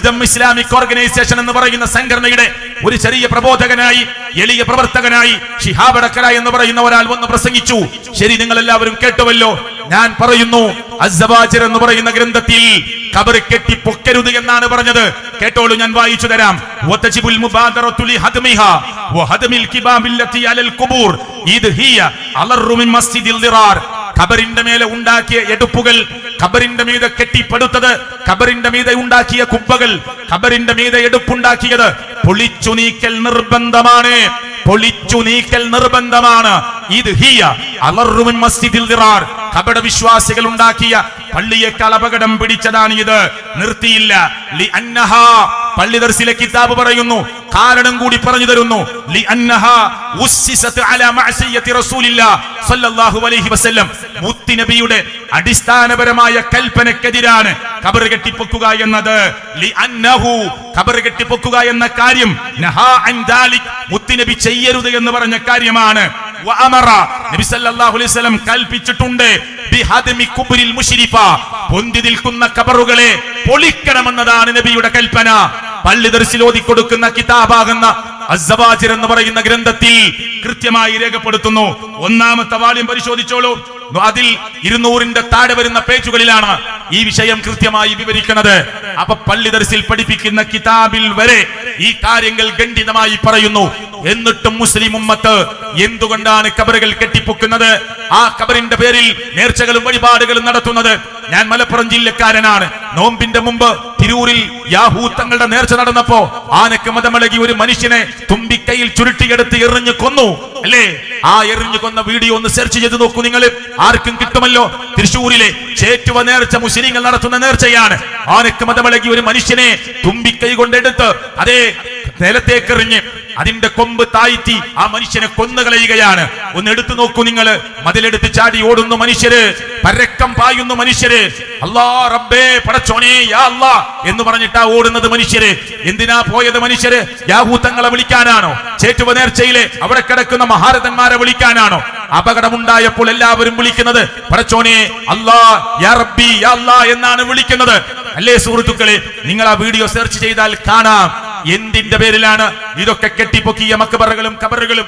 Wisdom Islamic organisation എന്ന് പറയുന്ന സംഘടനയുടെ ഒരു ചെറിയ പ്രബോധകനായി, എളിയ പ്രവർത്തകനായി ശിഹാബ് അടക്കര എന്ന് പറയുന്ന ഒരാൾ വന്ന് പ്രസംഗിച്ചു. ശരി, നിങ്ങൾ എല്ലാവരും കേട്ടുവല്ലോ. ഞാൻ പറയുന്നു, അസ്സവാജിർ എന്ന് പറയുന്ന ഗ്രന്ഥത്തിൽ ഖബർ കെട്ടി പൊക്കരുത് എന്നാണ് പറഞ്ഞത്. കേട്ടോളൂ, ഞാൻ വായിച്ചു തരാം. വതജിബുൽ മുബാദറതു ലിഹദ്മിഹാ വഹദ്മിൽ കിബാബില്ലതി അലൽ ഖുബൂർ ഇദ് ഹിയ അലറു മിൻ മസ്ജിദിൽ ദിറാർ. ഖബറിന്റെ മേലെ ഉണ്ടാക്കിയ എടുപ്പുകൾ, ഖബറിന്റെ മീതെ കെട്ടിപ്പടുത്തത്, ഖബറിന്റെ മീതെ ഉണ്ടാക്കിയ കുബ്ബകൾ, ഖബറിന്റെ മീതെ എടുപ്പുണ്ടാക്കിയത് പൊളിച്ചു നീക്കൽ നിർബന്ധമാണ്. പൊളിച്ചു നീക്കൽ നിർബന്ധമാണ്. ഇത് ഹിയ അലറു മിൻ മസ്ജിദിൽ ദിറാർ. ഖബർ വിശ്വാസികൾ ഉണ്ടാക്കിയ പള്ളിയേക്കാൾ അപകടം പിടിച്ചതാണ് ഇത്. നിർത്തിയില്ല. ലി അന്നഹാ, പള്ളി ദർസിലെ കിതാബ് പറയുന്നു, കാരണം കൂടി പറഞ്ഞു തരുന്നു. ലി അന്നഹാ ഉസ്സിസത് അലാ മഅസിയത്തി റസൂലില്ലാഹ് സ്വല്ലല്ലാഹു അലൈഹി വസല്ലം. മുത്ത് നബിയുടെ അടിസ്ഥാനപരമായ കൽപ്പനക്കെതിരാണ് ഖബർ കെട്ടിപ്പൊക്കുക എന്നത്. ലി അന്നഹു, ഖബർ കെട്ടിപ്പൊക്കുക എന്ന കാര്യം നഹാ അൻ ദാലിക്, മുത്ത് നബി ചെയ്യരുത് എന്ന് പറഞ്ഞ കാര്യമാണ്. വഅമറ, നബി സല്ലല്ലാഹു അലൈഹി വസല്ലം കൽപ്പിച്ചിട്ടുണ്ട് ബിഹദ്മി ഖുബ്രിൽ മുശ്രിഫ, പൊന്തി നിൽക്കുന്ന ഖബറുകളെ പൊളിക്കണമെന്നതാണ് നബിയുടെ കൽപ്പന. പള്ളി ദർസിൽ ഓതി കൊടുക്കുന്ന കിതാബാകുന്ന അസ്സവാജിർ എന്ന് പറയുന്ന ഗ്രന്ഥത്തിൽ കൃത്യമായി രേഖപ്പെടുത്തുന്നു. ഒന്നാമത്തെ വാള്യം പരിശോധിച്ചോളൂ. അതിൽ 200ന്റെ താഴെ വരുന്ന പേജുകളിലാണ് ഈ വിഷയം കൃത്യമായി വിവരിക്കുന്നത്. അപ്പൊ പള്ളി ദർസിൽ പഠിപ്പിക്കുന്ന കിതാബിൽ വരെ ഈ കാര്യങ്ങൾ ഖണ്ഡിതമായി പറയുന്നു. എന്നിട്ടും മുസ്ലിം ഉമ്മത്ത് എന്തുകൊണ്ടാണ് ഖബറുകൾ കെട്ടിപ്പൊക്കുന്നത്? ആ ഖബറിന്റെ പേരിൽ നേർച്ചകളും വഴിപാടുകളും നടത്തുന്നത്. ഞാൻ മലപ്പുറം ജില്ലക്കാരനാണ്. നോമ്പിന്റെ മുമ്പ് തിരൂരിൽ യാഹൂത്തങ്ങളുടെ നേർച്ച നടന്നപ്പോ ആനക്ക് മതമിളകി ഒരു മനുഷ്യനെ തുമ്പിക്കൈയിൽ ചുരുട്ടിയെടുത്ത് എറിഞ്ഞു കൊന്നു, അല്ലേ? ആ എറിഞ്ഞു കൊന്ന വീഡിയോ ഒന്ന് സെർച്ച് ചെയ്ത് നോക്കൂ നിങ്ങൾ, ആർക്കും കിട്ടുമല്ലോ. തൃശ്ശൂരിലെ ചേറ്റുവ നേർച്ച മുസ്ലിങ്ങൾ നടത്തുന്ന നേർച്ചയാണ്. ആനക്ക് മതമിളകി ഒരു മനുഷ്യനെ തുമ്പിക്കൈ കൊണ്ടെടുത്ത് അതേ നിലത്തേക്കെറിഞ്ഞ് അതിന്റെ കൊമ്പ് താഴ്ത്തി ആ മനുഷ്യനെ കൊന്നുകളയുകയാണ്. ഒന്ന് എടുത്തു നോക്കൂ നിങ്ങൾ. മതിലെടുത്ത് ചാടി ഓടുന്ന മനുഷ്യര്, പരക്കം പായുന്ന മനുഷ്യര്, അല്ലാ റബ്ബേ പടച്ചോനേ യാ അല്ലാ എന്ന് പറഞ്ഞിട്ടാ ഓടുന്നത് മനുഷ്യര്. എന്തിനാ പോയത് മനുഷ്യര്? യാഹൂത്തങ്ങളെ വിളിക്കാനാണോ? ചേറ്റുവ നേർച്ചയിലെ അവിടെ കിടക്കുന്ന മഹാരഥന്മാരെ വിളിക്കാനാണോ? അപകടമുണ്ടായപ്പോൾ എല്ലാവരും വിളിക്കുന്നത് പടച്ചോനെ അല്ലാ യാ റബ്ബി യാ അല്ലാ എന്നാണ് വിളിക്കുന്നത്, അല്ലേ സുഹൃത്തുക്കളെ? നിങ്ങൾ ആ വീഡിയോ സെർച്ച് ചെയ്താൽ കാണാം എന്തിന്റെ പേരിലാണ് ഇതൊക്കെ കെട്ടിപ്പൊക്കിയ മക്ബറകളും ഖബറുകളും.